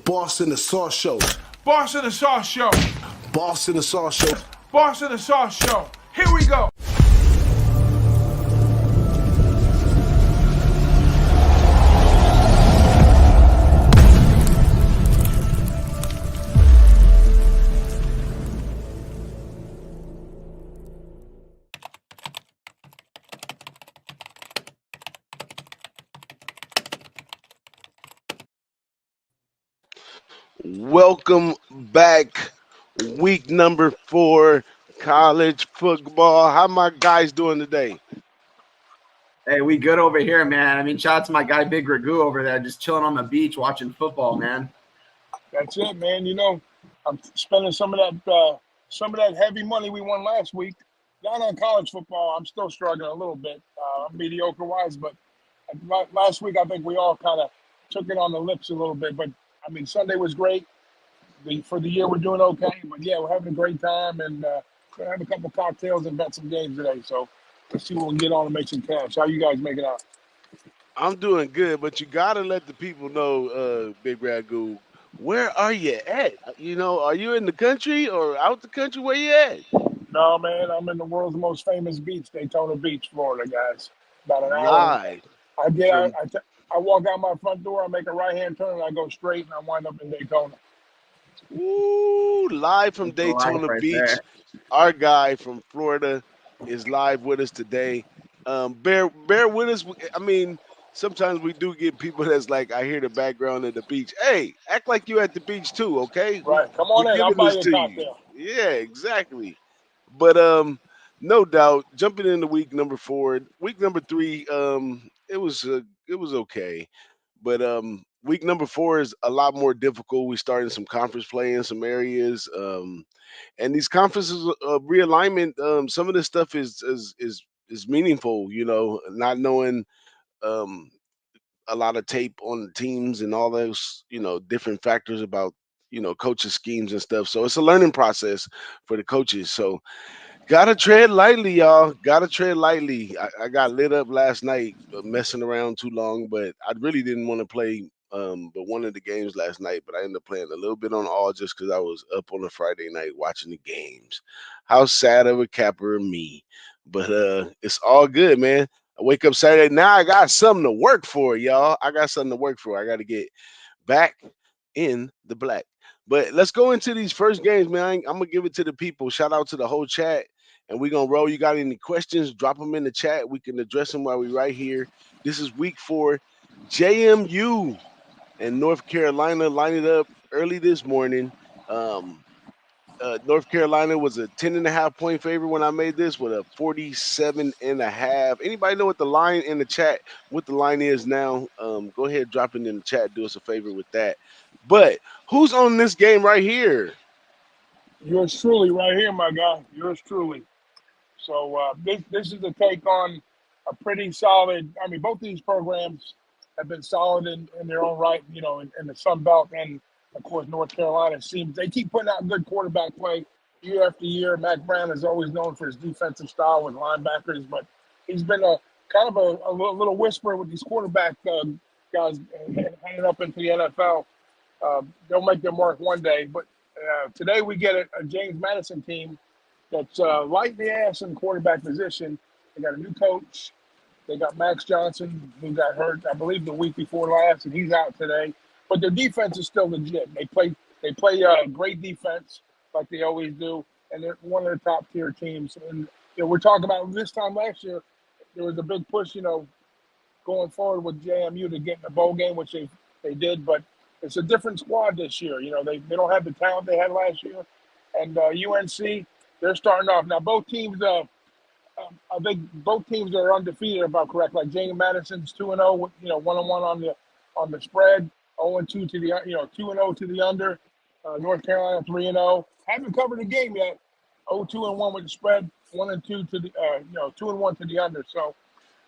Boss in the Sauce Show. Boss in the Sauce Show. Boss in the Sauce Show. Boss in the Sauce Show. Here we go. Welcome back. Week number 4, college football. How my guys doing today? Hey, we good over here, man. I mean, shout out to my guy Big Ragu over there, just chilling on the beach watching football, man. That's it, man. You know, I'm spending some of that heavy money we won last week. Not on college football. I'm still struggling a little bit, mediocre wise. But last week, I think we all kind of took it on the lips a little bit. But I mean, Sunday was great. For the year, we're doing okay. But yeah, we're having a great time, and gonna have a couple cocktails and bet some games today. So let's see what we can get on and make some cash. How you guys making out? I'm doing good, but you gotta let the people know, Big Ragu, where are you at? You know, are you in the country or out the country? Where you at? No, man, I'm in the world's most famous beach, Daytona Beach, Florida, guys. About an hour. Live. I walk out my front door, I make a right-hand turn, and I go straight, and I wind up in Daytona. Ooh, live from That's the life Daytona right Beach. there. Our guy from Florida is live with us today. Bear with us. I mean, sometimes we do get people that's like, I hear the background of the beach. Hey, act like you at the beach too, okay? Right, come We're on in. I'll giving buy this you a to you. cocktail. Yeah, exactly. But no doubt, jumping into week number 4, week number 3, it was okay, but week number 4 is a lot more difficult. We started some conference play in some areas, and these conferences realignment. Some of this stuff is meaningful. You know, not knowing um, a lot of tape on the teams and all those different factors about coaches schemes and stuff. So it's a learning process for the coaches. So gotta tread lightly, y'all. Gotta tread lightly. I got lit up last night messing around too long, but I really didn't want to play but one of the games last night, but I ended up playing a little bit on all just because I was up on a Friday night watching the games. How sad of a capper of me. But it's all good, man. I wake up Saturday. Now I got something to work for, y'all. I got something to work for. I gotta get back in the black. But let's go into these first games, man. I'm gonna give it to the people. Shout out to the whole chat, and we're gonna roll. You got any questions? Drop them in the chat. We can address them while we're right here. This is week 4. JMU and North Carolina lined it up early this morning. Um, North Carolina was a 10.5 point favorite when I made this with a 47.5. Anybody know what the line in the chat, what the line is now? Go ahead, drop it in the chat. Do us a favor with that. But who's on this game right here? Yours truly, right here, my guy. Yours truly. So this is the take on a pretty solid. I mean, both of these programs have been solid in their own right. You know, in the Sun Belt, and of course North Carolina seems they keep putting out good quarterback play year after year. Mac Brown is always known for his defensive style with linebackers, but he's been a kind of a little whisper with these quarterback guys heading up into the NFL. They'll make their mark one day, but today we get a James Madison team that's light in the ass in quarterback position. They got a new coach. They got Max Johnson, who got hurt, I believe, the week before last, and he's out today. But their defense is still legit. They play great defense like they always do, and they're one of the top tier teams. And we're talking about this time last year, there was a big push, going forward with JMU to get in the bowl game, which they did. But it's a different squad this year. They don't have the talent they had last year, and UNC. They're starting off now. Both teams, I think both teams are undefeated, about correct. Like James Madison's 2-0, 1-1 on the spread, 0-2 to the 2-0 to the under. North Carolina 3-0. Haven't covered the game yet. 0-2-1 with the spread, 1-2 to the 2-1 to the under. So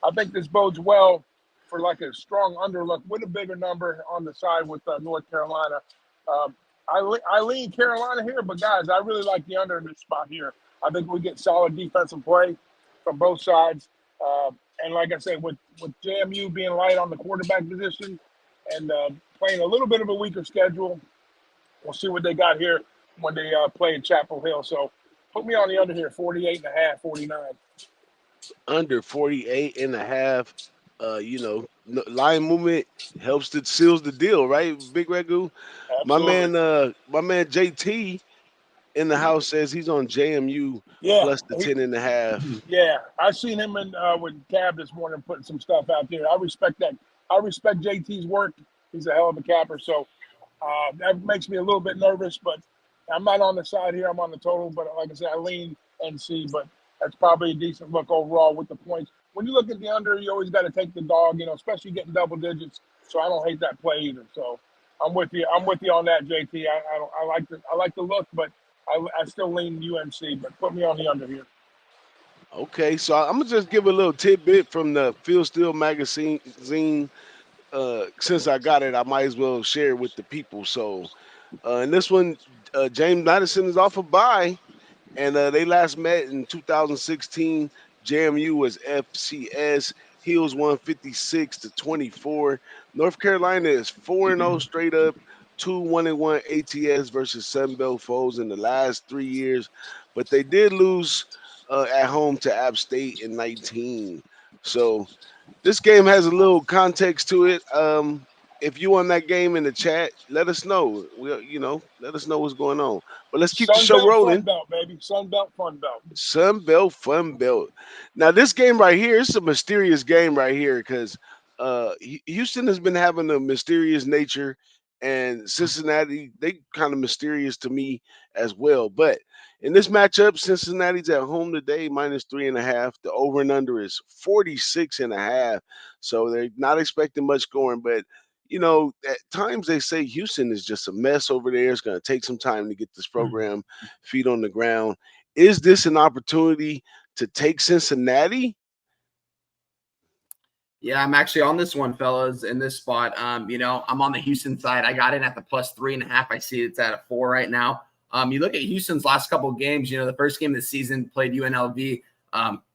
I think this bodes well for like a strong under look with a bigger number on the side with North Carolina. I lean Carolina here, but guys, I really like the under in this spot here. I think we get solid defensive play from both sides. And like I said, with JMU being light on the quarterback position, and playing a little bit of a weaker schedule. We'll see what they got here when they play in Chapel Hill. So put me on the under here, 48.5, 49. Under 48 and a half. Line movement helps to seals the deal, right? Big Ragu. Absolutely. My man JT in the house says he's on JMU Yeah. plus the 10 and a half. Yeah. I seen him with Cab this morning putting some stuff out there. I respect that. I respect JT's work. He's a hell of a capper. So that makes me a little bit nervous, but I'm not on the side here. I'm on the total. But like I said, I lean NC, but that's probably a decent look overall with the points. When you look at the under, you always got to take the dog, especially getting double digits. So I don't hate that play either. So I'm with you. I'm with you on that, JT. I like the look, but I still lean UNC. But put me on the under here. Okay, so I'm gonna just give a little tidbit from the Feel Steel magazine. Since I got it, I might as well share it with the people. So, in this one, James Madison is off a bye, and they last met in 2016. JMU was FCS. Heels 156-24. North Carolina is 4-0 straight up. 2-1-1 ATS versus Sunbelt foes in the last 3 years, but they did lose at home to App State in 19. So this game has a little context to it. If you on that game in the chat, let us know. Let us know what's going on. But let's keep the Sun show Belt, Fun rolling. Belt, baby. Sun Belt, Fun Belt. Sun Belt, Fun Belt. Now this game right here, it's a mysterious game right here because Houston has been having a mysterious nature, and Cincinnati, they kind of mysterious to me as well. But in this matchup, Cincinnati's at home today, -3.5. The over and under is 46.5. So they're not expecting much scoring, but at times they say Houston is just a mess over there. It's going to take some time to get this program feet on the ground. Is this an opportunity to take Cincinnati? Yeah, I'm actually on this one, fellas, in this spot. I'm on the Houston side. I got it at the +3.5. I see it's at a 4 right now. You look at Houston's last couple of games, the first game of the season played UNLV.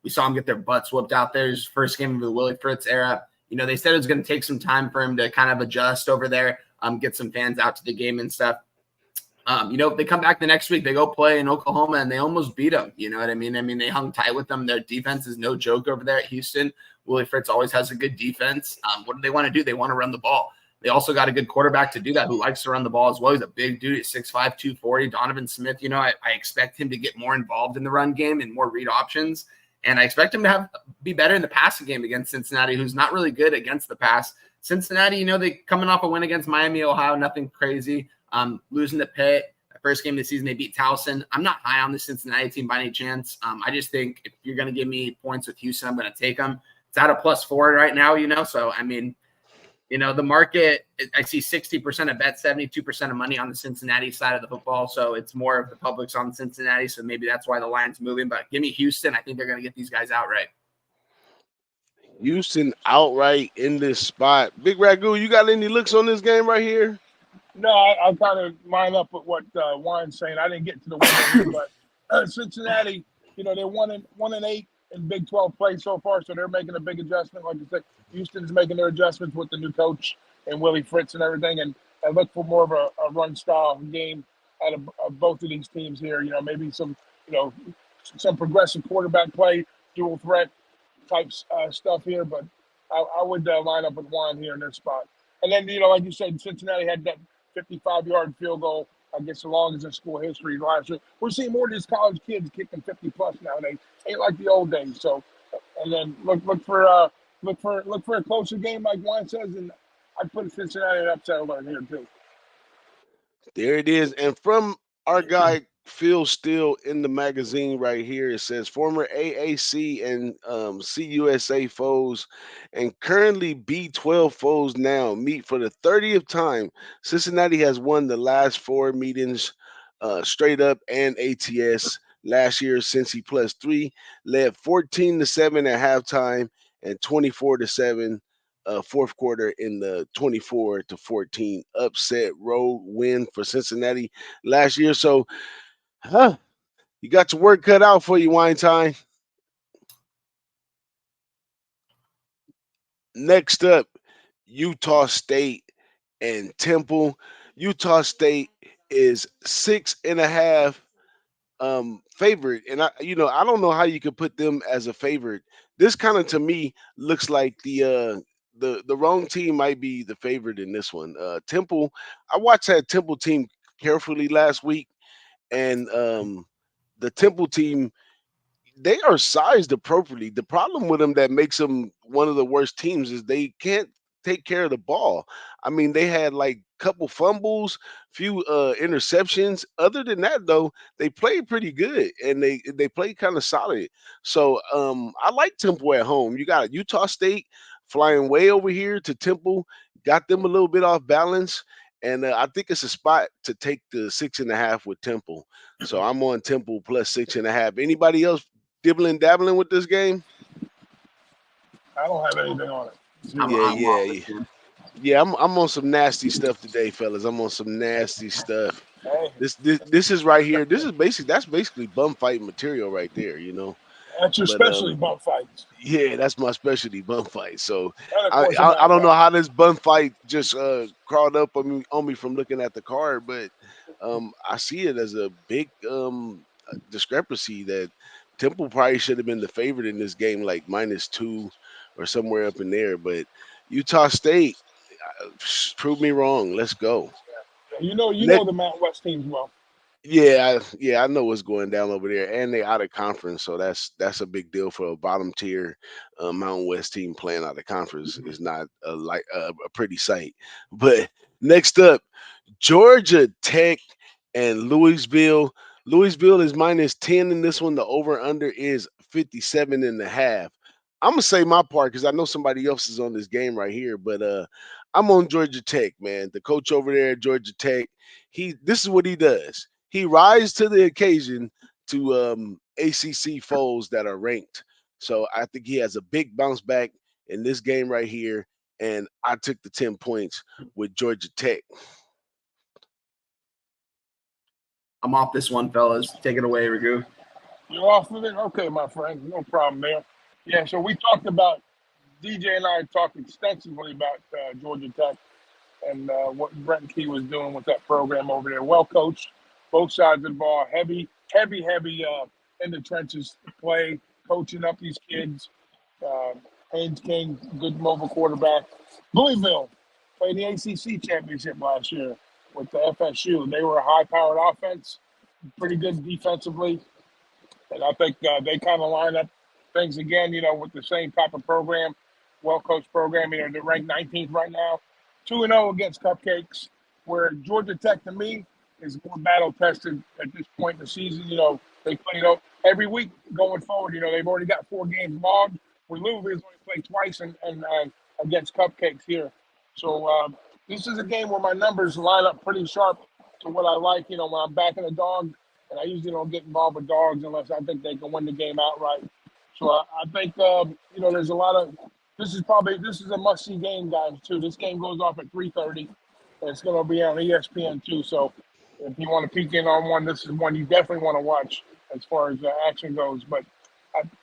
We saw them get their butts whooped out there. His first game of the Willie Fritz era. They said it was going to take some time for him to kind of adjust over there, get some fans out to the game and stuff. If they come back the next week, they go play in Oklahoma and they almost beat them. You know what I mean? They hung tight with them. Their defense is no joke over there at Houston. Willie Fritz always has a good defense. What do they want to do? They want to run the ball. They also got a good quarterback to do that who likes to run the ball as well. He's a big dude at 6'5", 240. Donovan Smith, I expect him to get more involved in the run game and more read options. And I expect him to be better in the passing game against Cincinnati, who's not really good against the pass. Cincinnati, they coming off a win against Miami, Ohio, nothing crazy. Losing to Pitt. First game of the season, they beat Towson. I'm not high on the Cincinnati team by any chance. I just think if you're going to give me points with Houston, I'm going to take them. It's at a +4 right now, So, the market, I see 60% of bets, 72% of money on the Cincinnati side of the football. So it's more of the public's on Cincinnati. So maybe that's why the line's moving. But give me Houston. I think they're going to get these guys outright. Houston outright in this spot. Big Ragu, you got any looks on this game right here? No, I kind of line up with what Juan's saying. I didn't get to the winner here, but Cincinnati, they're 1-8 in Big 12 play so far, so they're making a big adjustment. Like you said, Houston's making their adjustments with the new coach and Willie Fritz and everything, and I look for more of a run style game out of both of these teams here. Maybe some progressive quarterback play, dual threat type stuff here, but I would line up with Juan here in this spot. And then, like you said, Cincinnati had that 55-yard field goal, I guess, the longest in school history last year. We're seeing more of these college kids kicking 50+ nowadays. Ain't like the old days. So, and then look for a closer game, like Juan says, and I put Cincinnati an upset alert here too. There it is, and from our guy Phil Steele in the magazine right here, it says former AAC and CUSA foes and currently B12 foes now meet for the 30th time. Cincinnati has won the last 4 meetings straight up and ATS last year. Cincy +3 led 14-7 at halftime and 24-7 fourth quarter in the 24-14 upset road win for Cincinnati last year. So you got your work cut out for you, Weinstein. Next up, Utah State and Temple. Utah State is 6.5 favorite, and I don't know how you could put them as a favorite. This kind of to me looks like the wrong team might be the favorite in this one. Temple, I watched that Temple team carefully last week, and the Temple team, they are sized appropriately. The problem with them that makes them one of the worst teams is they can't take care of the ball. I mean, they had like couple fumbles, few interceptions. Other than that, though, they played pretty good and they played kind of solid. So I like Temple at home. You got Utah State flying way over here to Temple, got them a little bit off balance. And I think it's a spot to take the 6.5 with Temple. So I'm on Temple plus 6.5. Anybody else dibbling dabbling with this game? I don't have anything on it. I'm, Yeah, I'm off yeah, this one. yeah. I'm on some nasty stuff today, fellas. I'm on some nasty stuff. Hey, This is right here. This is basically bum fight material right there, you know. that's your But specialty, bump fights. yeah, that's my specialty, bum fight. So And of I, course, a I I back don't know fight. how this bum fight just crawled up on me from looking at the card, but I see it as a big discrepancy that Temple probably should have been the favorite in this game, like -2 or somewhere up in there. But Utah State, prove me wrong. Let's go. You know the Mountain West teams well. Yeah, I know what's going down over there, and they out of conference, so that's a big deal for a bottom tier Mountain West team playing out of conference. Is not a pretty sight. But next up, Georgia Tech and Louisville. Louisville is -10 in this one. The over under is 57.5. I'm gonna say my part because I know somebody else is on this game right here, but I'm on Georgia Tech, man. The coach over there at Georgia Tech, this is what he does. He rises to the occasion to ACC foes that are ranked. So I think he has a big bounce back in this game right here, and I took the 10 points with Georgia Tech. I'm off this one, fellas. Take it away, Ragu. You're off of it? Okay, my friend. No problem there. Yeah, so we talked about, DJ and I talked extensively about Georgia Tech and what Brent Key was doing with that program over there. Well coached, both sides of the ball, heavy in the trenches play, coaching up these kids. Uh, Haynes King, good mobile quarterback. Louisville played the ACC championship last year with the FSU. They were a high-powered offense, pretty good defensively. And I think they kind of line up things again, with the same type of program, well coached program. They're ranked 19th right now, 2-0 against Cupcakes, where Georgia Tech to me is more battle tested at this point in the season. They play every week going forward. They've already got 4 games logged. Where Louisville's only played twice and against Cupcakes here. So this is a game where my numbers line up pretty sharp to what I like. When I'm backing a dog, and I usually don't get involved with dogs unless I think they can win the game outright. So I think there's a lot of this is a must see game, guys. Too. This game goes off at 3:30, and it's going to be on ESPN too. So if you want to peek in on one, this is one you definitely want to watch as far as action goes. But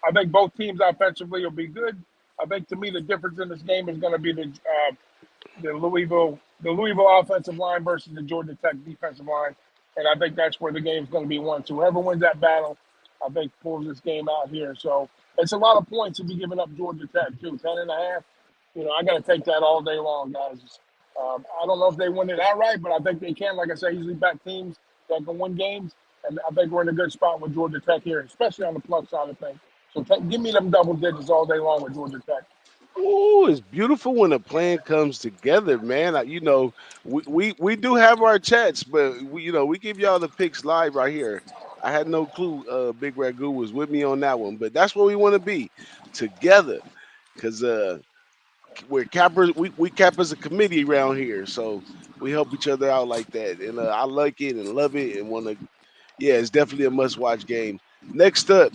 I think both teams offensively will be good. I think to me the difference in this game is going to be the Louisville offensive line versus the Georgia Tech defensive line. And I think that's where the game's going to be won. So whoever wins that battle, I think pulls this game out here. So it's a lot of points to be giving up Georgia Tech too. 10.5. I got to take that all day long, guys. I don't know if they win it outright, but I think they can. Like I say, usually back teams that can win games. And I think we're in a good spot with Georgia Tech here, especially on the plus side of things. So give me them double digits all day long with Georgia Tech. Ooh, it's beautiful when a plan comes together, man. We do have our chats, but we give y'all the picks live right here. I had no clue Big Ragu was with me on that one, but that's where we want to be together, because we're cappers. We cap as a committee around here, so we help each other out like that, and I like it and love it and want to. Yeah, it's definitely a must-watch game. Next up,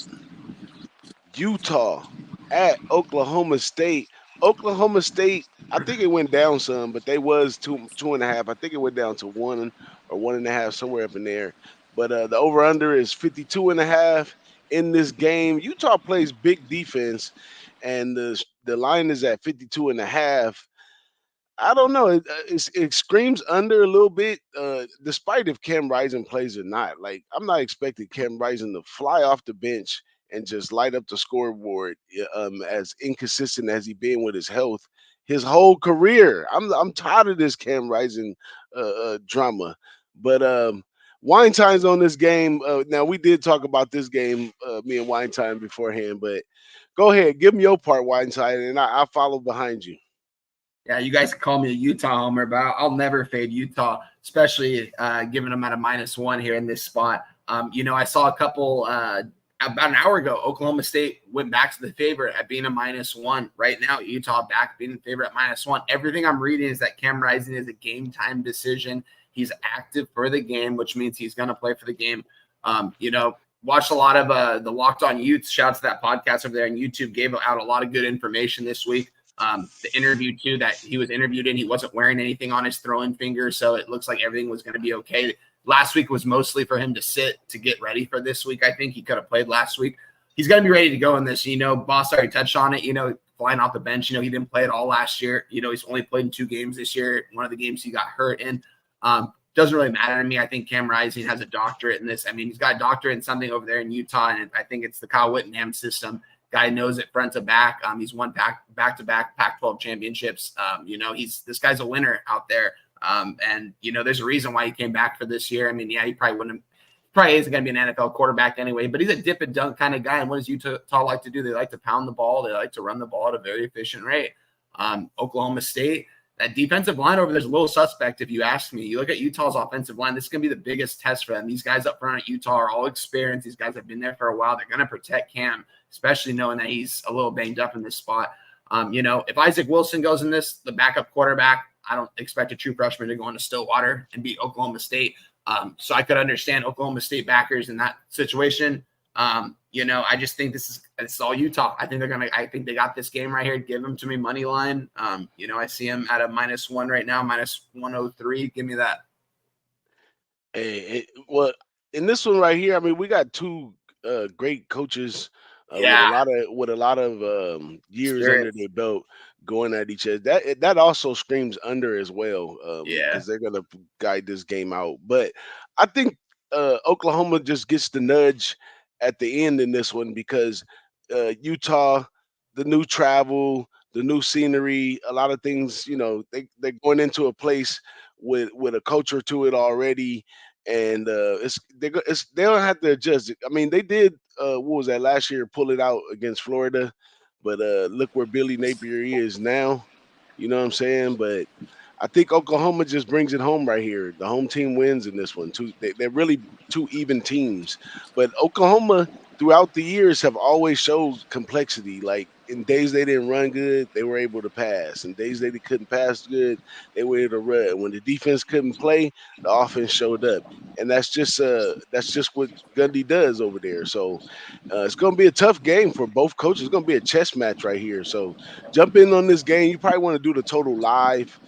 Utah at Oklahoma State. Oklahoma State, I think it went down some, but they was 2.5. I think it went down to 1 or 1.5, somewhere up in there. But the over under is 52.5 in this game. Utah plays big defense, and the line is at 52.5. I don't know. It screams under a little bit, despite if Cam Rising plays or not. Like, I'm not expecting Cam Rising to fly off the bench and just light up the scoreboard. As inconsistent as he been with his health his whole career. I'm tired of this Cam Rising drama. But Winetime's on this game. Now we did talk about this game, me and Winetime beforehand. But go ahead, give me your part, Winetime, and I'll follow behind you. Yeah, you guys can call me a Utah homer, but I'll never fade Utah, especially giving them at a -1 here in this spot. I saw a couple about an hour ago. Oklahoma State went back to the favorite at being a -1. Right now, Utah back being the favorite at -1. Everything I'm reading is that Cam Rising is a game time decision. He's active for the game, which means he's going to play for the game. Watched a lot of the Locked On Youth. Shout out to that podcast over there on YouTube. Gave out a lot of good information this week. The interview too that he was interviewed in, he wasn't wearing anything on his throwing finger, so it looks like everything was going to be okay. Last week was mostly for him to sit to get ready for this week. I think he could have played last week. He's going to be ready to go in this. Boss already touched on it. Flying off the bench. He didn't play at all last year. He's only played in 2 games this year. One of the games he got hurt in. Doesn't really matter to me. I think Cam Rising has a doctorate in this. I mean, he's got a doctorate in something over there in Utah, and I think it's the Kyle Whittingham system. Guy knows it front to back. He's won back-to-back Pac-12 championships. This guy's a winner out there. There's a reason why he came back for this year. I mean, yeah, he probably isn't going to be an NFL quarterback anyway, but he's a dip and dunk kind of guy. And what does Utah like to do? They like to pound the ball. They like to run the ball at a very efficient rate. Oklahoma State, that defensive line over there's a little suspect, if you ask me. You look at Utah's offensive line, this is going to be the biggest test for them. These guys up front at Utah are all experienced. These guys have been there for a while. They're going to protect Cam, especially knowing that he's a little banged up in this spot. If Isaac Wilson goes in this, the backup quarterback, I don't expect a true freshman to go into Stillwater and beat Oklahoma State. So I could understand Oklahoma State backers in that situation. I just think it's all Utah. I think they got this game right here. Give them to me money line. I see them at a -1 right now, -103. Give me that. Well, in this one right here, I mean, we got 2 great coaches with a lot of years under their belt going at each other. That also screams under as well. Because they're gonna guide this game out. But I think Oklahoma just gets the nudge at the end in this one because Utah, the new travel, the new scenery, a lot of things, they're going into a place with a culture to it already, and they don't have to adjust. I mean, they did what was that last year? Pull it out against Florida, but look where Billy Napier is now. You know what I'm saying? But I think Oklahoma just brings it home right here. The home team wins in this one. They're really 2 even teams. But Oklahoma, throughout the years, have always showed complexity. Like in days they didn't run good, they were able to pass. In days they couldn't pass good, they were able to run. When the defense couldn't play, the offense showed up. And that's just what Gundy does over there. So it's going to be a tough game for both coaches. It's going to be a chess match right here. So jump in on this game. You probably want to do the total live.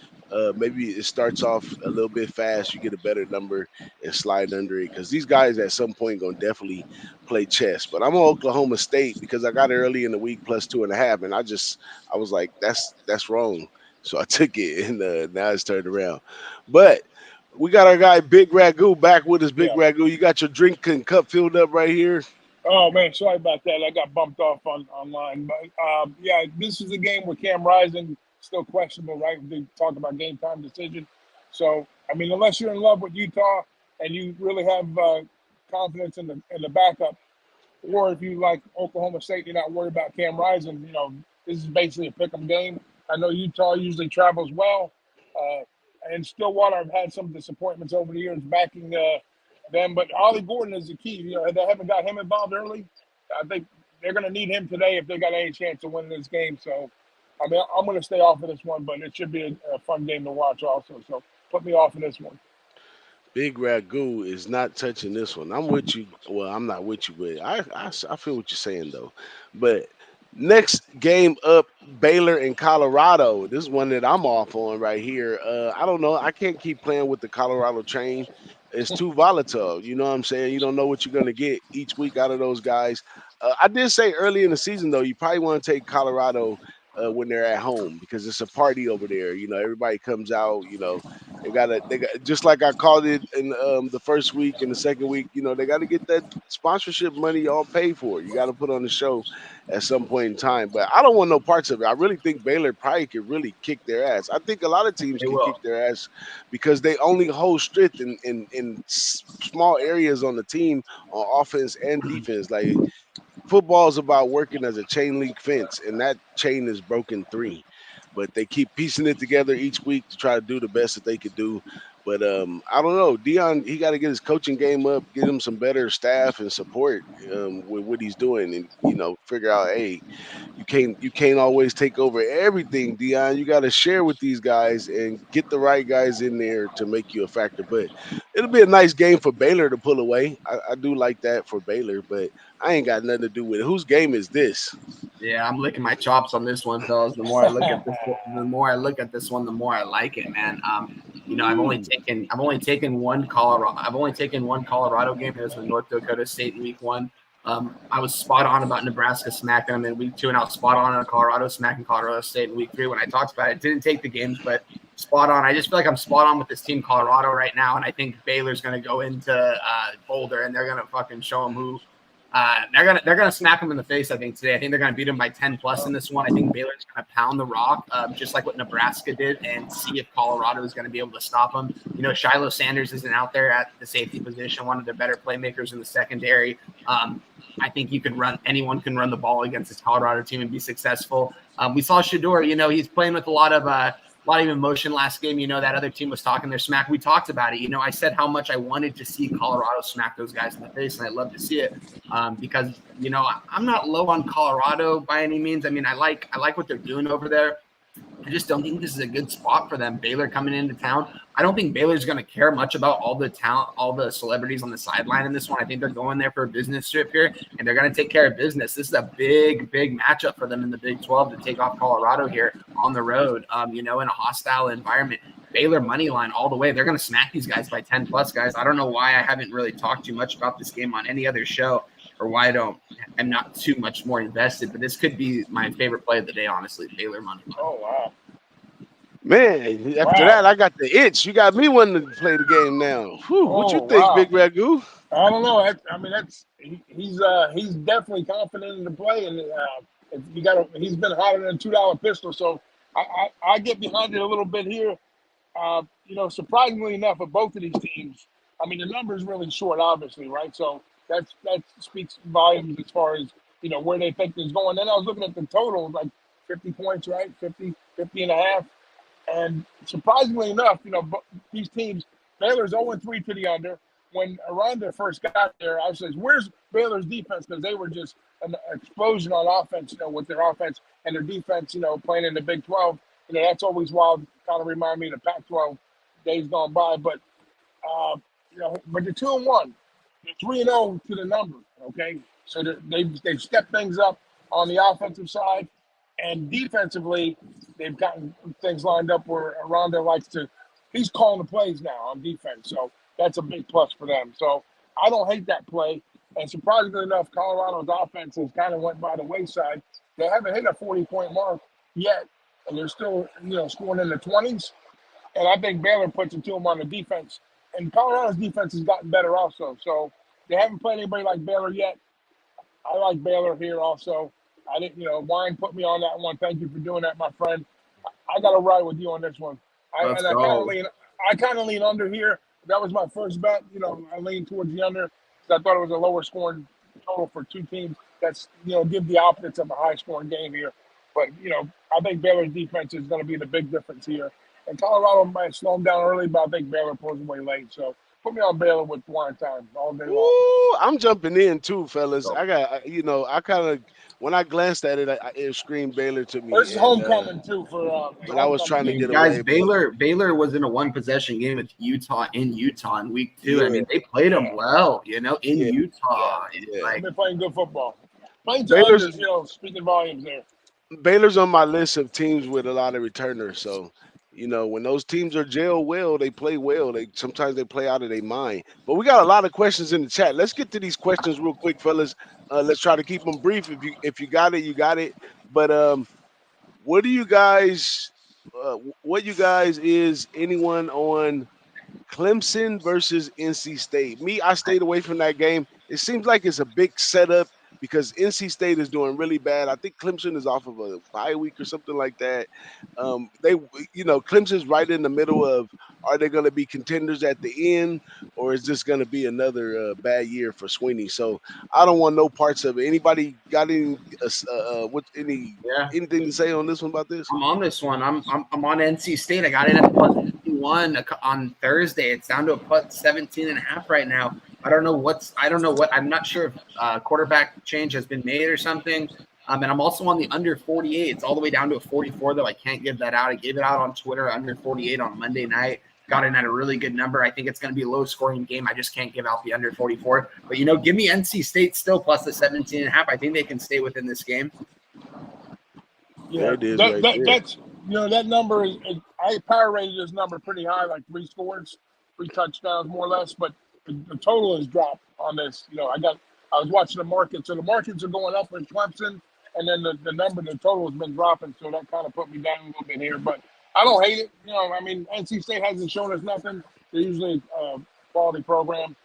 Maybe it starts off a little bit fast. You get a better number and slide under it because these guys at some point going to definitely play chess. But I'm on Oklahoma State because I got it early in the week plus 2.5, and I was like, that's wrong. So I took it, and now it's turned around. But we got our guy Big Ragu back with us. Big Ragu, you got your drink and cup filled up right here. Oh man, sorry about that. I got bumped off online, but this is a game where Cam Rising still questionable, right? We talk about game time decision. So, I mean, unless you're in love with Utah and you really have confidence in the backup, or if you like Oklahoma State, you're not worried about Cam Rising, this is basically a pick'em game. I know Utah usually travels well. And Stillwater, I've had some disappointments over the years backing them, but Ollie Gordon is the key. They haven't got him involved early. I think they're going to need him today if they got any chance to win this game. So, I mean, I'm going to stay off of this one, but it should be a fun game to watch also. So put me off of this one. Big Ragu is not touching this one. I'm with you. Well, I'm not with you, but I feel what you're saying, though. But next game up, Baylor and Colorado. This is one that I'm off on right here. I don't know. I can't keep playing with the Colorado train. It's too volatile. You know what I'm saying? You don't know what you're going to get each week out of those guys. I did say early in the season, though, you probably want to take Colorado when they're at home because it's a party over there. Everybody comes out. They got just like I called it in the first week and the second week. They got to get that sponsorship money all paid for. You got to put on the show at some point in time. But I don't want no parts of it. I really think Baylor probably could really kick their ass. I think a lot of teams They can kick will. their ass because they only hold strength in small areas on the team on offense and defense. Like football is about working as a chain link fence, and that chain is broken 3. But they keep piecing it together each week to try to do the best that they could do. But I don't know. Dion, he got to get his coaching game up, get him some better staff and support with what he's doing, and figure out, hey, you can't always take over everything, Dion. You got to share with these guys and get the right guys in there to make you a factor. But it'll be a nice game for Baylor to pull away. I do like that for Baylor, but I ain't got nothing to do with it. Whose game is this? Yeah, I'm licking my chops on this one, fellas. The more I look at this, the more I look at this one, the more I like it, man. I've only taken one Colorado game. It was with North Dakota State in week 1. I was spot on about Nebraska smacking them in week 2, and I was spot on Colorado smacking Colorado State in week 3 when I talked about it. Didn't take the games, but spot on. I just feel like I'm spot on with this team, Colorado, right now, and I think Baylor's going to go into Boulder, and they're going to fucking show them who. They're gonna smack them in the face. I think today. I think they're gonna beat them by 10+ in this one. I think Baylor's gonna pound the rock, just like what Nebraska did, and see if Colorado is gonna be able to stop them. Shiloh Sanders isn't out there at the safety position, one of the better playmakers in the secondary. I think anyone can run the ball against this Colorado team and be successful. We saw Shador. He's playing with a lot of emotion last game. That other team was talking their smack. We talked about it. I said how much I wanted to see Colorado smack those guys in the face, and I'd love to see it because, I'm not low on Colorado by any means. I mean, I like what they're doing over there. I just don't think this is a good spot for them. Baylor coming into town. I don't think Baylor's going to care much about all the talent, all the celebrities on the sideline in this one. I think they're going there for a business trip here, and they're going to take care of business. This is a big, big matchup for them in the Big 12 to take off Colorado here on the road, in a hostile environment. Baylor money line all the way. They're going to smack these guys by 10+, guys. I don't know why I haven't really talked too much about this game on any other show, or why I'm not too much more invested, but this could be my favorite play of the day, honestly. Baylor money line. Oh, wow. Man, after that, I got the itch. You got me wanting to play the game now. Whew, what you think, wow. Big Ragu? I don't know. He's definitely confident in the play, and he's been hotter than a $2 pistol. So I get behind it a little bit here. Surprisingly enough, of both of these teams, I mean, the number's really short, obviously, right? So that speaks volumes as far as where they think it's going. Then I was looking at the total, like 50 points, right? 50 and a half. And surprisingly enough, these teams, Baylor's 0-3 to the under. When Aranda first got there, I said, where's Baylor's defense? Because they were just an explosion on offense, with their offense and their defense, playing in the Big 12. That's always wild, kind of remind me of the Pac-12 days gone by. But, but they're 2-1. They're 3-0 to the number, okay? So they've stepped things up on the offensive side. And defensively, they've gotten things lined up where Aranda he's calling the plays now on defense. So that's a big plus for them. So I don't hate that play. And surprisingly enough, Colorado's offense has kind of went by the wayside. They haven't hit a 40-point mark yet, and they're still, scoring in the 20s. And I think Baylor puts it to them on the defense. And Colorado's defense has gotten better also. So they haven't played anybody like Baylor yet. I like Baylor here also. I didn't, Wine put me on that one. Thank you for doing that, my friend. I got to ride with you on this one. I kind of lean under here. That was my first bet. I lean towards the under because I thought it was a lower scoring total for two teams. That's, give the opposites of a high scoring game here. But, I think Baylor's defense is going to be the big difference here. And Colorado might slow them down early, but I think Baylor pulls away late. So put me on Baylor with Wine time all day long. Ooh, I'm jumping in too, fellas. I got, I kind of, when I glanced at it, it screamed Baylor to me. This is homecoming too for. But I was trying to get guys. away. Baylor was in a 1-possession game with Utah in week 2. Yeah. I mean, they played them well, in Utah. Yeah. They've been playing good football. Playing to unders, speaking volumes there. Baylor's on my list of teams with a lot of returners. So, when those teams are gel well, they play well. Sometimes they play out of their mind. But we got a lot of questions in the chat. Let's get to these questions real quick, fellas. Let's try to keep them brief. If you got it, you got it. But What do you guys? What you guys is anyone on Clemson versus NC State? Me, I stayed away from that game. It seems like it's a big setup because NC State is doing really bad. I think Clemson is off of a bye week or something like that. Clemson's right in the middle of, are they going to be contenders at the end, or is this going to be another bad year for Sweeney? So I don't want no parts of it. Anybody got Yeah. anything to say on this one about this? I'm on this one. I'm on NC State. I got it at plus 51 on Thursday. It's down to a plus 17.5 right now. I don't know what. I'm not sure if quarterback change has been made or something. And I'm also on the under 48. It's all the way down to a 44, though. I can't give that out. I gave it out on Twitter, under 48 on Monday night. Got in at a really good number. I think it's going to be a low-scoring game. I just can't give out the under 44. But, give me NC State still plus the 17.5. I think they can stay within this game. Yeah, it is right there. That's that number is I power rated this number pretty high, like 3 scores, 3 touchdowns more or less. But the total has dropped on this. I was watching the market, so the markets are going up with Clemson, and then the total has been dropping, so that kind of put me down a little bit here. But I don't hate it. NC State hasn't shown us nothing. They're usually a quality program,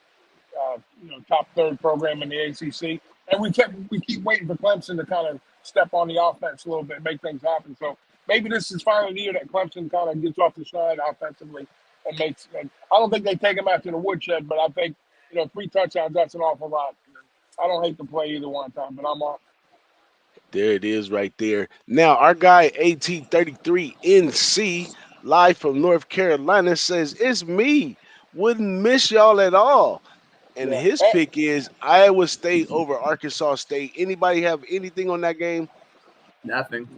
top third program in the ACC, and we keep waiting for Clemson to kind of step on the offense a little bit, make things happen. So maybe this is finally the year that Clemson kind of gets off the schneid offensively and makes. And I don't think they take them out to the woodshed, but I think 3 touchdowns, that's an awful lot. I don't hate to play either one time, but I'm on. There it is right there. Now, our guy AT33NC, live from North Carolina, says, it's me. Wouldn't miss y'all at all. And Yeah. his pick is Iowa State over Arkansas State. Anybody have anything on that game? Nothing.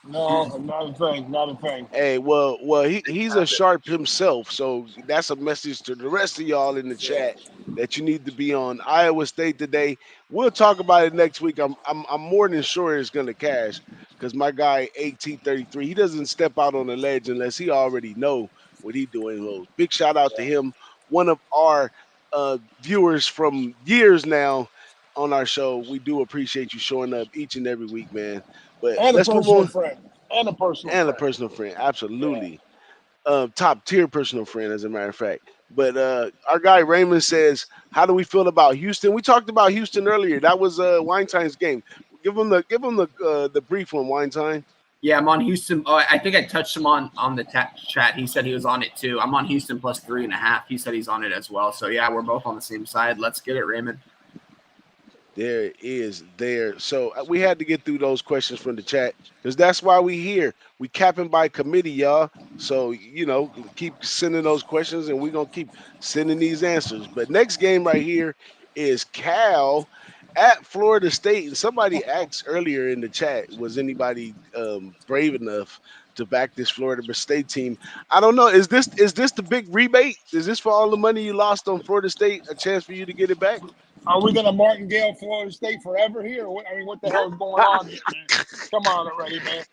No, not a thing. Not a thing. Hey, well, he's a sharp himself, so that's a message to the rest of y'all in the chat that you need to be on Iowa State today. We'll talk about it next week. I'm more than sure it's gonna cash because my guy AT33, he doesn't step out on the ledge unless he already know what he's doing. So big shout out to him, one of our viewers from years now on our show. We do appreciate you showing up each and every week, man. But And let's a move personal on. friend. And a personal friend. Absolutely. Top tier personal friend, as a matter of fact. But our guy Raymond says, how do we feel about Houston? We talked about Houston earlier. That was Weinstein's game. Give him the brief one, Weinstein. Yeah, I'm on Houston. Oh, I think I touched him on the chat. He said he was on it too. I'm on Houston plus 3.5. He said he's on it as well. So yeah, we're both on the same side. Let's get it, Raymond. There is there. So we had to get through those questions from the chat because that's why we here. We capping by committee, y'all. So, keep sending those questions and we're going to keep sending these answers. But next game right here is Cal at Florida State. And somebody asked earlier in the chat, was anybody brave enough to back this Florida State team? I don't know. Is this the big rebate? Is this for all the money you lost on Florida State a chance for you to get it back? Are we going to martingale Florida State forever here? What the hell is going on here, man? Come on already, man.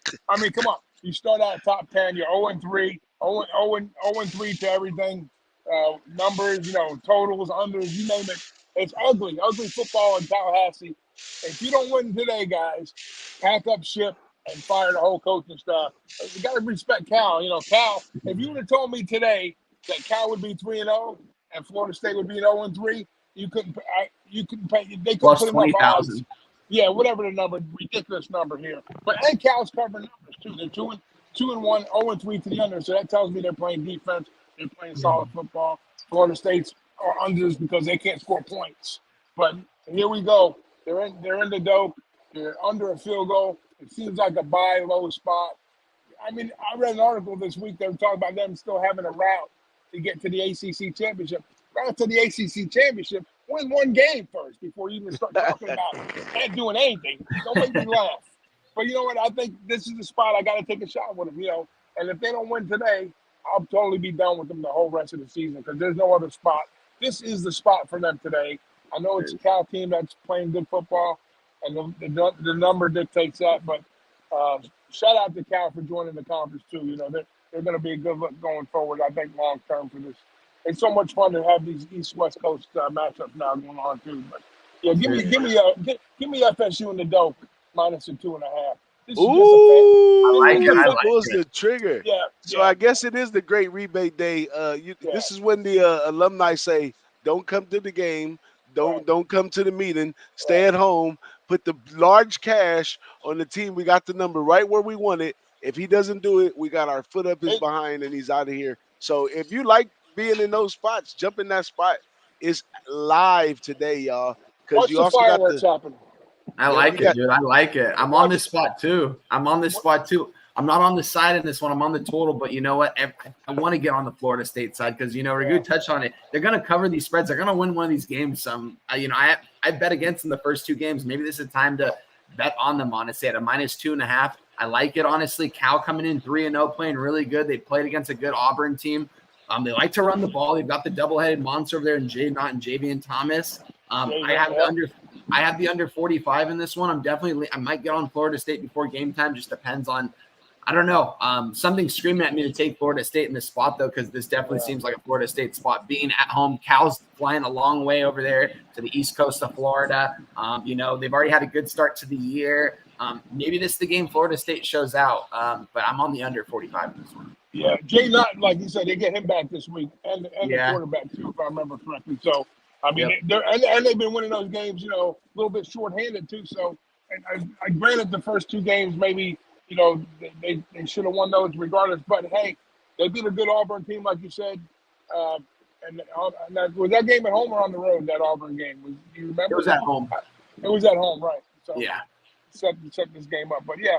Come on. You start out top 10. You're 0-3, 0-3 to everything. Numbers, totals, unders, you name it. It's ugly football in Tallahassee. If you don't win today, guys, pack up ship and fire the whole coaching staff. You got to respect Cal. Cal, if you would have told me today that Cal would be 3-0 and Florida State would be 0-3, you couldn't pay. They couldn't put him up odds. Yeah, whatever the number, ridiculous number here. But and Cal's covering numbers too. They're 2-1, 0-3 to the under. So that tells me they're playing defense. They're playing solid football. Florida State's are unders because they can't score points. But here we go. They're in the dope. They're under a field goal. It seems like a buy low spot. I read an article this week. They were talking about them still having a route to get to the ACC championship. Route to the ACC championship. Win one game first before you even start talking about not doing anything. Don't make me laugh. But you know what? I think this is the spot I got to take a shot with them, And if they don't win today, I'll totally be done with them the whole rest of the season because there's no other spot. This is the spot for them today. I know it's a Cal team that's playing good football, and the number dictates that. But shout out to Cal for joining the conference too. They're going to be a good look going forward, I think, long term for this. It's so much fun to have these East-West Coast matchups now going on too. But yeah, give me FSU in the dope minus a 2.5. This is just a fan. Ooh, I like This it. is a I fan. like pulls it. the trigger. Yeah, So yeah, I guess it is the great rebate day. yeah. This is when the alumni say, "Don't come to the game. Right, Don't come to the meeting. Stay right. at home. Put the large cash on the team. We got the number right where we want it. If he doesn't do it, we got our foot up his It, behind and he's out of here." So if you like being in those spots, jump in that spot. It's live today, y'all. Because watch you the also got fireworks the happen. I yep, you like it, got dude. I like it. I'm on Watch. this spot too. I'm on this spot too. I'm not on the side in this one. I'm on the total, but you know what? I want to get on the Florida State side because Yeah. Raghu touched on it. They're going to cover these spreads. They're going to win one of these games. I bet against them the first two games. Maybe this is time to bet on them. Honestly, at a -2.5, I like it. Honestly, Cal coming in 3-0, playing really good. They played against a good Auburn team. They like to run the ball. They've got the double-headed monster over there in Not and Javian Thomas. I have the under. I have the under 45 in this one. I might get on Florida State before game time. Just depends on, I don't know. Something's screaming at me to take Florida State in this spot though, because this definitely seems like a Florida State spot. Being at home, Cal's flying a long way over there to the east coast of Florida. They've already had a good start to the year. Maybe this is the game Florida State shows out. But I'm on the under 45 in this one. Yeah, Jay Knott, like you said, they get him back this week, and the Yeah. quarterback too, if I remember correctly. So, I mean, Yep. they've been winning those games, a little bit shorthanded too. So, and I granted the first two games, maybe they should have won those regardless. But hey, they beat a good Auburn team, like you said. And was that game at home or on the road? That Auburn game, do you remember? It was at home. It was at home, right? So Yeah. set this game up. But yeah,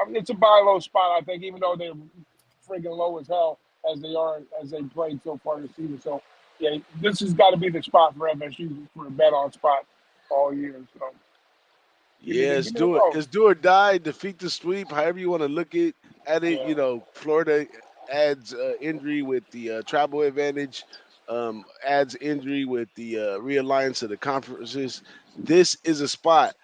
it's a buy low spot, I think, even though they're friggin' low as hell as they played so far this season. So yeah, this has got to be the spot for FSU for a bet on spot all year. So yeah, give me a vote. it's do or die, defeat the sweep, however you want to look at it. Yeah. Florida adds injury with the travel advantage, adds injury with the realliance of the conferences. This is a spot.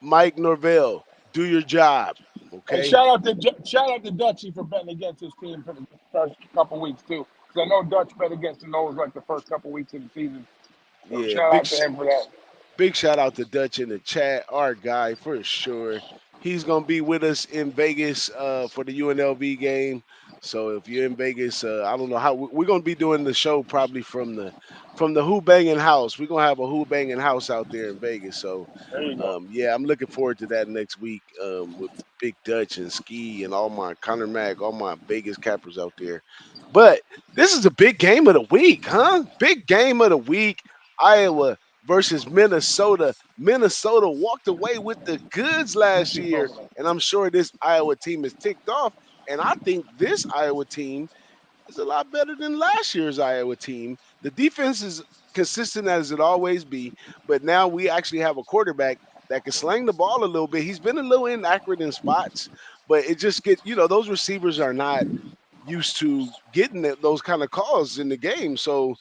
Mike Norvell, do your job. And Okay. shout out to Dutchy for betting against his team for the first couple weeks too. Because I know Dutch bet against the Noles like the first couple weeks of the season. So Yeah, shout out to him for that. big shout out to Dutch in the chat, our guy for sure. He's gonna be with us in Vegas for the UNLV game. So if you're in Vegas, I don't know how we're gonna be doing the show probably from the Who-Bangin house. We're gonna have a Who-Bangin house out there in Vegas. So There you go. yeah, I'm looking forward to that next week with Big Dutch and Ski and all my Connor Mack, all my Vegas cappers out there. But this is a big game of the week, huh? Big game of the week. Iowa versus Minnesota. Minnesota walked away with the goods last year, and I'm sure this Iowa team is ticked off. And I think this Iowa team is a lot better than last year's Iowa team. The defense is consistent as it always be, but now we actually have a quarterback that can sling the ball a little bit. He's been a little inaccurate in spots, but it just gets, those receivers are not used to getting those kind of calls in the game. So,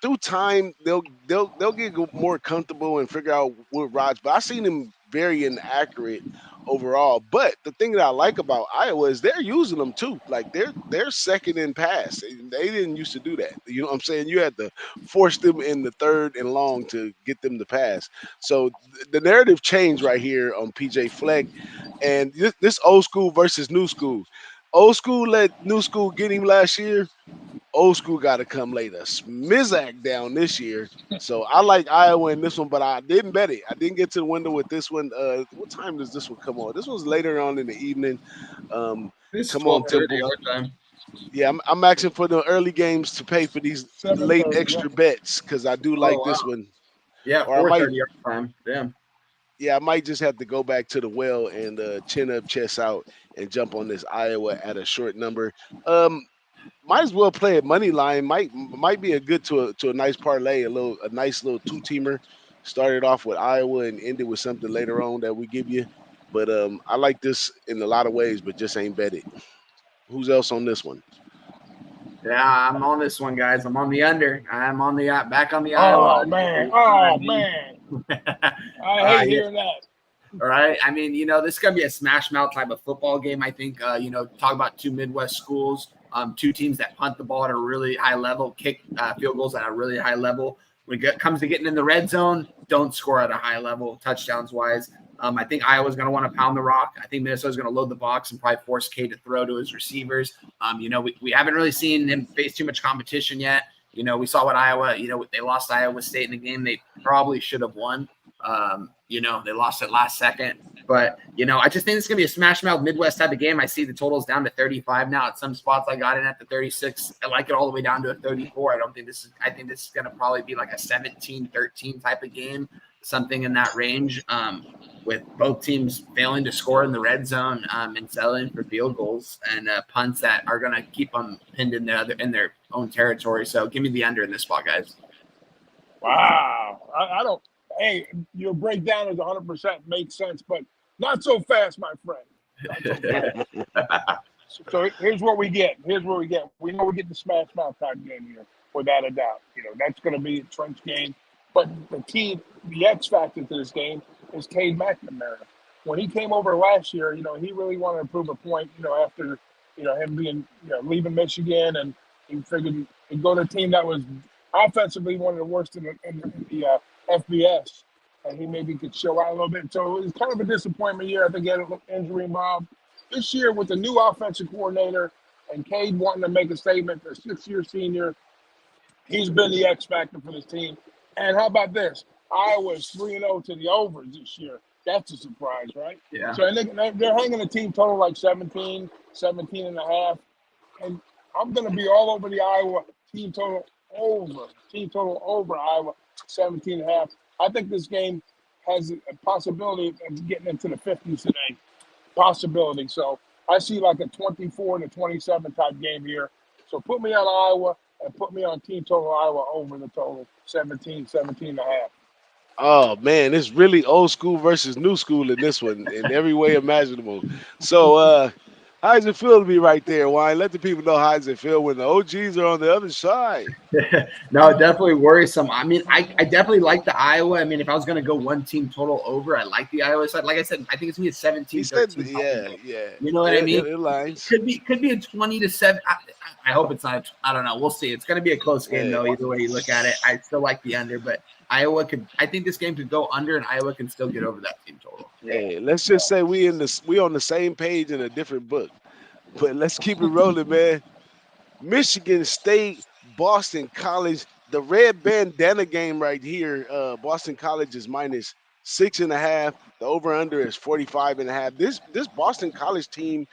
through time they'll get more comfortable and figure out what rods. But I seen him very inaccurate overall. But the thing that I like about Iowa is they're using them too. Like they're second in pass. They didn't used to do that. You know what I'm saying? You had to force them in the third and long to get them to pass. So the narrative changed right here on PJ Fleck, and this old school versus new school. Old school let new school get him last year. Old school got to come lay the Smizak down this year. So I like Iowa in this one, but I didn't bet it. I didn't get to the window with this one. What time does this one come on? This one's later on in the evening. This Come is on, 12:30 Temple. our time. Yeah, I'm asking for the early games to pay for these late 7:30, extra bets because I do like this one. Yeah, Or I might, 4:30 our time. Damn. yeah, I might just have to go back to the well and chin up, chest out, and jump on this Iowa at a short number. Might as well play a money line. Might be a good to a nice parlay, a nice little two teamer. Started off with Iowa and ended with something later on that we give you. But I like this in a lot of ways, but just ain't bet it. Who's else on this one? Yeah, I'm on this one, guys. I'm on the under. I'm on the back on the Oh Iowa. man. I hate hearing that. All right. I mean, this is going to be a smash mouth type of football game. I think, talk about two Midwest schools, two teams that punt the ball at a really high level, kick field goals at a really high level. when it comes to getting in the red zone, don't score at a high level, touchdowns wise. I think Iowa's going to want to pound the rock. I think Minnesota's going to load the box and probably force Cade to throw to his receivers. We haven't really seen him face too much competition yet. We saw what Iowa, they lost Iowa State in the game they probably should have won. They lost it last second. But, I just think it's going to be a smash mouth Midwest type of game. I see the totals down to 35 now. At some spots, I got in at the 36. I like it all the way down to a 34. I think this is going to probably be like a 17-13 type of game, something in that range, with both teams failing to score in the red zone and settling for field goals and punts that are going to keep them pinned in their own territory. So give me the under in this spot, guys. Wow. I don't – hey, your breakdown is 100% makes sense, but not so fast, my friend. So here's what we get. We know we get the smash mouth type game here, without a doubt. That's going to be a trench game. But the X factor to this game is Cade McNamara. When he came over last year, he really wanted to prove a point, after, him being, leaving Michigan, and he figured he'd go to a team that was offensively one of the worst in the FBS, and he maybe could show out a little bit. So it was kind of a disappointment year. I think he had an injury involved. This year, with the new offensive coordinator and Cade wanting to make a statement, the 6-year senior, he's been the X factor for this team. And how about this? Iowa is 3-0 to the overs this year. That's a surprise, right? Yeah. So they're hanging a team total like 17 and a half. And I'm going to be all over the Iowa team total over Iowa 17 and a half. I think this game has a possibility of getting into the 50s today. Possibility. So I see like a 24-27 type game here. So put me on Iowa and put me on team total Iowa over the total 17 and a half. Oh man, it's really old school versus new school in this one in every way imaginable. So how does it feel to be right there, Wine? Let the people know how does it feel when the OGs are on the other side. No, definitely worrisome. I mean, I definitely like the Iowa. I mean, if I was going to go one team total over, I like the Iowa side. Like I said, I think it's going to be a 17-13. Yeah. You know what I mean? It lines. Could be a 20-7. I hope it's not. I don't know. We'll see. It's going to be a close game, though, either way you look at it. I still like the under, but I think this game could go under, and Iowa can still get over that team total. Hey, let's just say we on the same page in a different book. But let's keep it rolling, man. Michigan State, Boston College, the red bandana game right here. Boston College is minus 6.5. The over/under is 45.5. This Boston College team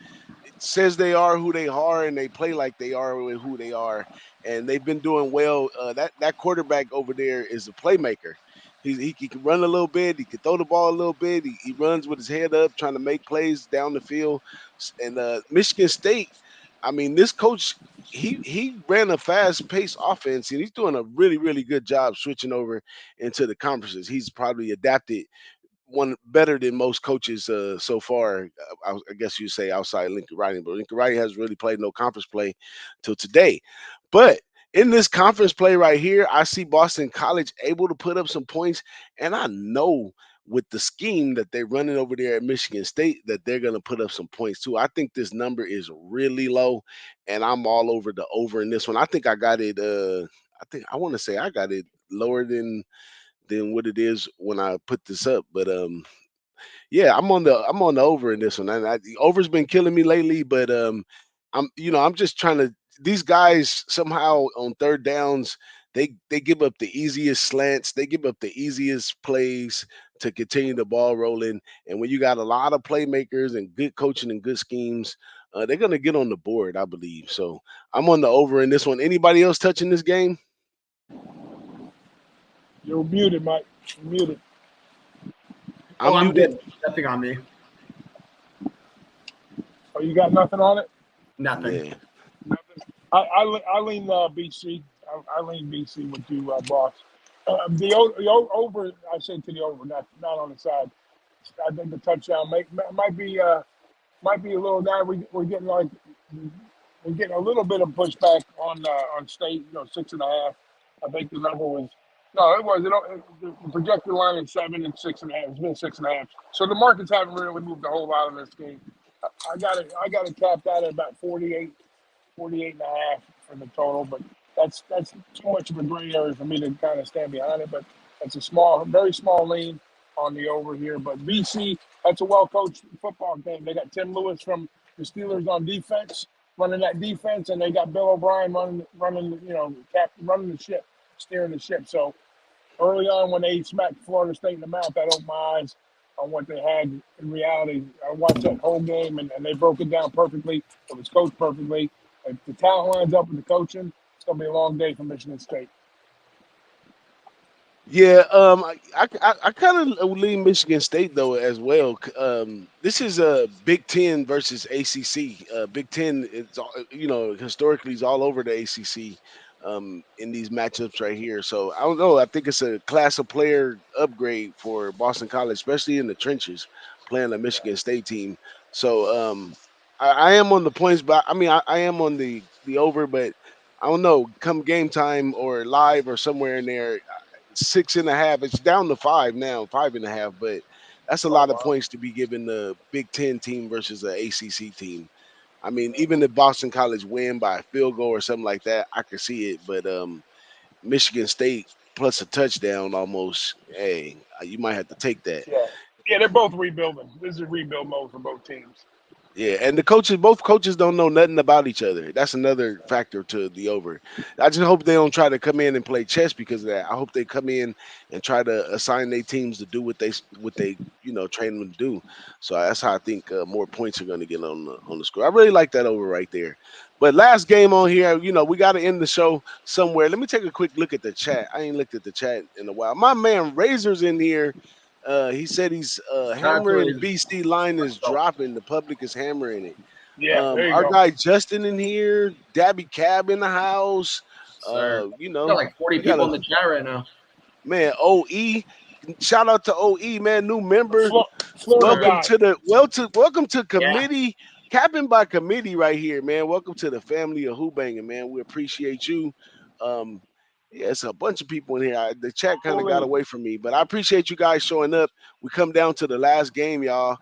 says they are who they are, and they play like they are with who they are, and they've been doing well. That quarterback over there is a playmaker. He can run a little bit. He can throw the ball a little bit. He runs with his head up, trying to make plays down the field. And Michigan State, I mean, this coach, he ran a fast-paced offense, and he's doing a really, really good job switching over into the conferences. He's probably adapted one better than most coaches so far. I guess you say outside Lincoln Riley, but Lincoln Riley hasn't really played no conference play till today. But in this conference play right here, I see Boston College able to put up some points, and I know with the scheme that they're running over there at Michigan State that they're going to put up some points too. I think this number is really low, and I'm all over the over in this one. I think I got it. I want to say I got it lower than what it is when I put this up, but yeah, I'm on the over in this one, and the over's been killing me lately. But I'm just trying to. These guys somehow on third downs, they give up the easiest slants, they give up the easiest plays to continue the ball rolling. And when you got a lot of playmakers and good coaching and good schemes, they're gonna get on the board, I believe. So I'm on the over in this one. Anybody else touching this game? You're muted, Mike. You're muted. I'm good. Nothing on me. Oh, you got nothing on it? Nothing. Yeah. Nothing. I lean BC. I lean BC with you, boss. The over. I say to the over, not on the side. I think the touchdown might be a little down. We're getting a little bit of pushback on state. 6.5. I think the number was. No, it was. The projected line is 7 and 6.5. It's been 6.5. So the markets haven't really moved a whole lot in this game. I got it capped out at about 48 and a half for the total. But that's too much of a gray area for me to kind of stand behind it. But it's a small, very small lean on the over here. But BC, that's a well coached football game. They got Tim Lewis from the Steelers on defense, running that defense, and they got Bill O'Brien running running the ship, steering the ship. So early on when they smacked Florida State in the mouth, I opened my eyes on what they had in reality. I watched that whole game, and they broke it down perfectly. It was coached perfectly. If the talent lines up with the coaching, it's going to be a long day for Michigan State. Yeah, I kind of lean Michigan State though as well. This is a Big Ten versus ACC. Big Ten, historically is all over the ACC in these matchups right here. So I don't know. I think it's a class of player upgrade for Boston College, especially in the trenches, playing a Michigan State team. So I am on the points, but I am on the over, but I don't know. Come game time or live or somewhere in there, 6.5. It's down to 5 now, 5.5. But that's a Oh, lot of wow. points to be given the Big Ten team versus the ACC team. I mean, even if Boston College win by a field goal or something like that, I could see it. But Michigan State plus a touchdown almost. Hey, you might have to take that. Yeah. Yeah, they're both rebuilding. This is rebuild mode for both teams. Yeah, and both coaches don't know nothing about each other. That's another factor to the over. I just hope they don't try to come in and play chess because of that. I hope they come in and try to assign their teams to do what they train them to do. So that's how I think more points are going to get on the score. I really like that over right there. But last game on here, we got to end the show somewhere. Let me take a quick look at the chat. I ain't looked at the chat in a while. My man Razor's in here. He said he's Shout out to hammering his BC line is dropping. The public is hammering it. Yeah, there you Our go. guy Justin in here, Dabby Cab in the house. sir. Got like 40 We got people a in the chat right now. man, OE. Shout out to OE, man, new member. Florida Sir. Welcome guy. to welcome to Yeah. committee, capping by committee right here, man. Welcome to the family of Who-Bangin, man. We appreciate you. Um, yeah, it's a bunch of people in here. The chat kind of got Holy. away from me, but I appreciate you guys showing up. We come down to the last game, y'all.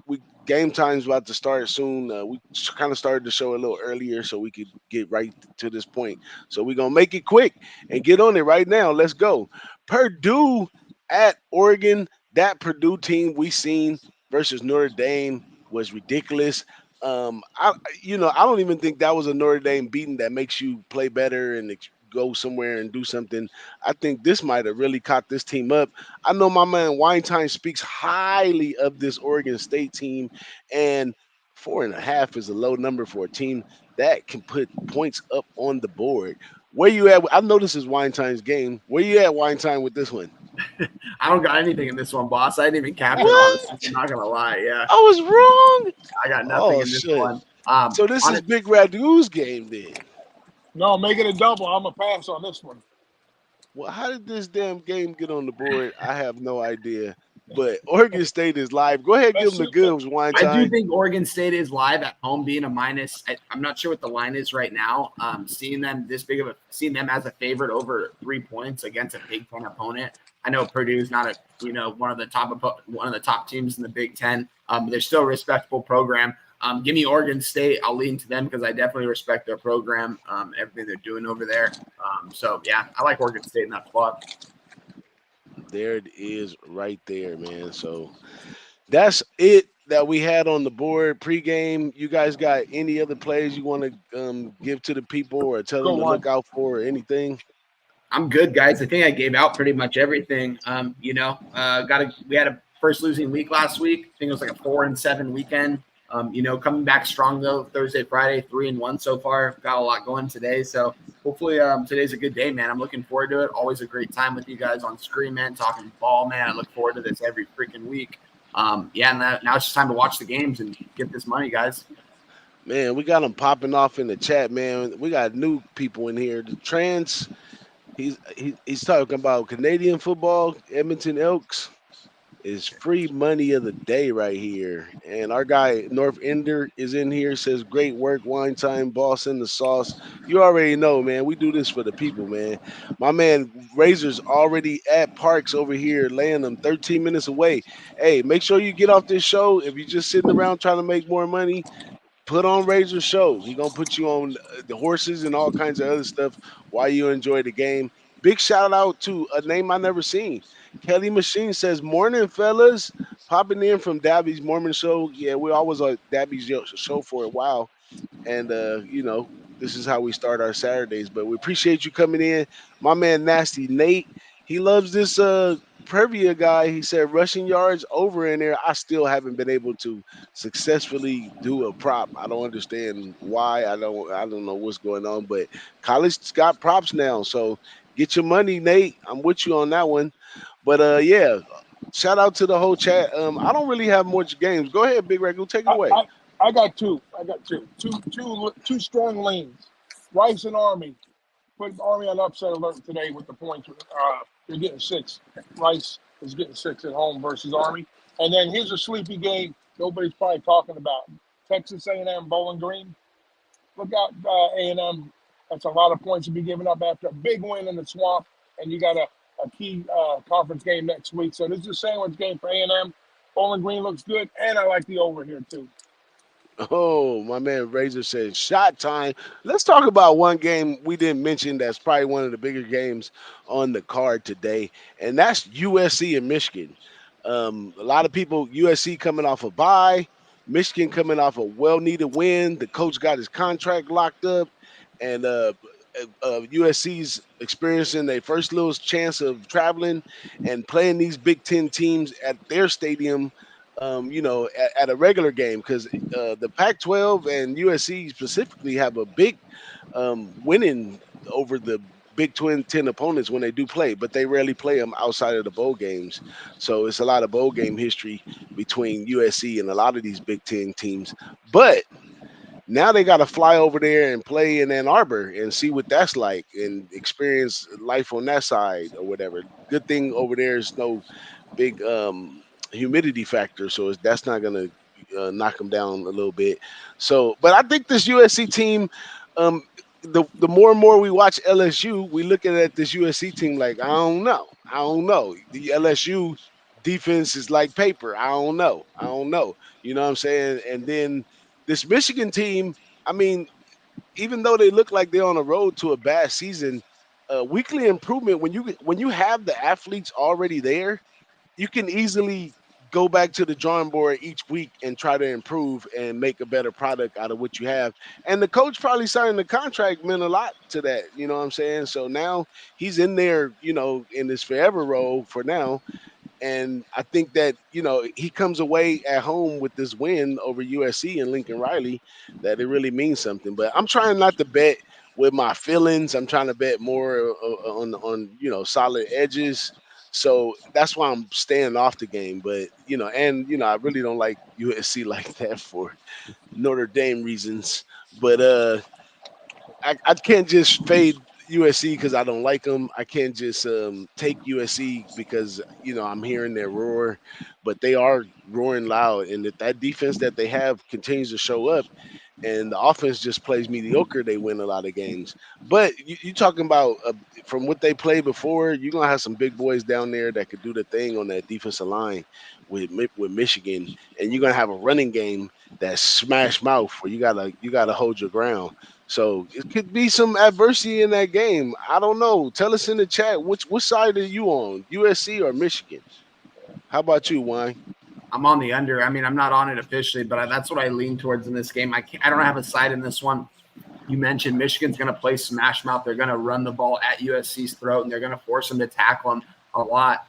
We game time's about to start soon. We kind of started the show a little earlier so we could get right to this point. So we're gonna make it quick and get on it right now. Let's go. Purdue at Oregon. That Purdue team we seen versus Notre Dame was ridiculous. I don't even think that was a Notre Dame beating that makes you play better and go somewhere and do something. I think this might have really caught this team up. I know my man Weinstein speaks highly of this Oregon State team, and 4.5 is a low number for a team that can put points up on the board. Where you at? I know this is Weinstein's game. Where you at, Weinstein, with this one? I don't got anything in this one, boss. I didn't even cap it, honestly. What? I'm not gonna lie. Yeah, I was wrong. I got nothing Oh in this shit. one. So this On is it, Big Radu's game then. No, make it a double. I'm a pass on this one. Well, how did this damn game get on the board? I have no idea. But Oregon State is live. Go ahead, give Let's them the see. goods, Wine I do Time. think Oregon State is live at home, being a minus. I'm not sure what the line is right now. Seeing them seeing them as a favorite over 3 points against a Big Ten opponent. I know Purdue is not one of the top teams in the Big Ten. But they're still a respectable program. Give me Oregon State. I'll lean to them because I definitely respect their program, everything they're doing over there. So yeah, I like Oregon State in that spot. There it is right there, man. So that's it that we had on the board pregame. You guys got any other plays you want to give to the people or tell them Go to on. look out for or anything? I'm good, guys. I think I gave out pretty much everything. We had a first losing week last week. I think it was like a 4-7 weekend. Coming back strong though, Thursday, Friday, 3-1 so far. Got a lot going today. So hopefully today's a good day, man. I'm looking forward to it. Always a great time with you guys on screen, man, talking ball, man. I look forward to this every freaking week. And now it's just time to watch the games and get this money, guys. Man, we got them popping off in the chat, man. We got new people in here. The Trans, he's talking about Canadian football, Edmonton Elks. Is free money of the day right here. And our guy North Ender is in here, says great work, wine time, boss in the sauce. You already know, man. We do this for the people, man. My man Razor's already at Parks over here, laying them 13 minutes away. Hey, make sure you get off this show. If you're just sitting around trying to make more money, put on Razor's show. He gonna put you on the horses and all kinds of other stuff while you enjoy the game. Big shout out to a name I never seen. Kelly Machine says, "Morning, fellas, popping in from Dabby's Mormon show. Yeah, we always on Dabby's show for a while, and this is how we start our Saturdays. But we appreciate you coming in, my man. Nasty Nate. He loves this Previa guy. He said rushing yards over in there. I still haven't been able to successfully do a prop. I don't understand why. I don't know what's going on, but college's got props now. So get your money, Nate. I'm with you on that one. But yeah, shout out to the whole chat. I don't really have much games. Go ahead, Big Regu, take it I, away. I, I got two. I got two strong lanes. Rice and Army. Put Army on upset alert today with the points. They're getting 6. Rice is getting 6 at home versus Army. And then here's a sleepy game nobody's probably talking about. Texas A&M Bowling Green. Look out, A&M. That's a lot of points to be given up after a big win in the swamp. And you got a key conference game next week. So this is a sandwich game for A&M. Bowling Green looks good, and I like the over here too. Oh, my man Razor says shot time. Let's talk about one game we didn't mention that's probably one of the bigger games on the card today, and that's USC and Michigan. A lot of people, USC coming off a bye, Michigan coming off a well-needed win. The coach got his contract locked up, and USC's experiencing their first little chance of traveling and playing these Big Ten teams at their stadium. At a regular game because the Pac-12 and USC specifically have a big winning over the Big 10 opponents when they do play, but they rarely play them outside of the bowl games. So it's a lot of bowl game history between USC and a lot of these Big 10 teams. But now they got to fly over there and play in Ann Arbor and see what that's like and experience life on that side or whatever. Good thing over there is no big humidity factor, so that's not gonna knock them down a little bit. So, but I think this USC team, um, the more and more we watch LSU, we looking at this USC team like I don't know. The LSU defense is like paper. I don't know. You know what I'm saying? And then this Michigan team, I mean, even though they look like they're on a road to a bad season, weekly improvement when you have the athletes already there, you can easily go back to the drawing board each week and try to improve and make a better product out of what you have. And the coach probably signing the contract meant a lot to that. You know what I'm saying? So now he's in there, in this forever role for now. And I think that, he comes away at home with this win over USC and Lincoln Riley, that it really means something. But I'm trying not to bet with my feelings. I'm trying to bet more on solid edges. So that's why I'm staying off the game. But, I really don't like USC like that for Notre Dame reasons. But I can't just fade USC because I don't like them. I can't just take USC because I'm hearing their roar, but they are roaring loud, and if that defense that they have continues to show up, and the offense just plays mediocre, they win a lot of games. But you talking about from what they played before, you're gonna have some big boys down there that could do the thing on that defensive line with Michigan, and you're gonna have a running game that's smash mouth where you gotta hold your ground. So it could be some adversity in that game. I don't know. Tell us in the chat which side are you on, USC or Michigan? How about you, Wine? I'm on the under. I mean, I'm not on it officially, but that's what I lean towards in this game. I don't have a side in this one. You mentioned Michigan's going to play smash mouth. They're going to run the ball at USC's throat, and they're going to force them to tackle them a lot.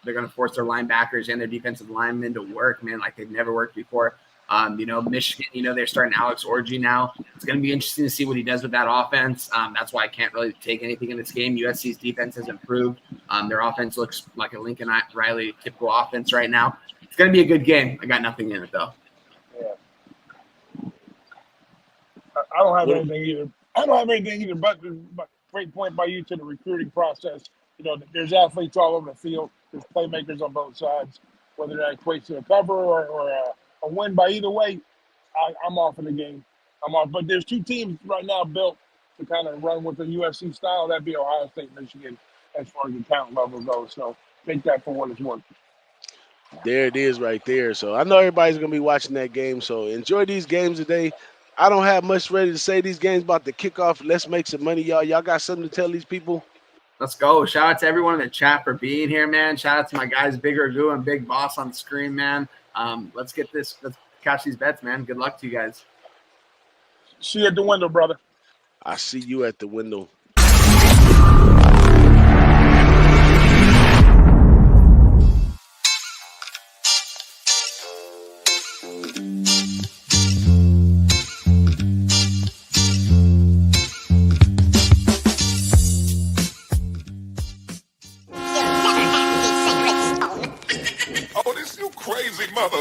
They're going to force their linebackers and their defensive linemen to work, man, like they've never worked before. Michigan, they're starting Alex Orji now. It's going to be interesting to see what he does with that offense. That's why I can't really take anything in this game. USC's defense has improved. Their offense looks like a Lincoln Riley typical offense right now. It's going to be a good game. I got nothing in it, though. Yeah. I don't have anything either. I don't have anything either, but great point by you to the recruiting process. There's athletes all over the field. There's playmakers on both sides. Whether that equates to a cover or a win by either way, I'm off of the game. I'm off. But there's two teams right now built to kind of run with the USC style. That'd be Ohio State, Michigan, as far as the talent level goes. So take that for what it's worth. There it is right there. So I know everybody's gonna be watching that game. So enjoy these games today. I don't have much ready to say. These games about to kick off. Let's make some money, y'all. Y'all got something to tell these people? Let's go. Shout out to everyone in the chat for being here, man. Shout out to my guys, Bigger Goo and Big Boss on the screen, man. Let's get this. Let's catch these bets, man. Good luck to you guys. See you at the window, brother. I see you at the window. Oh, this you crazy mother.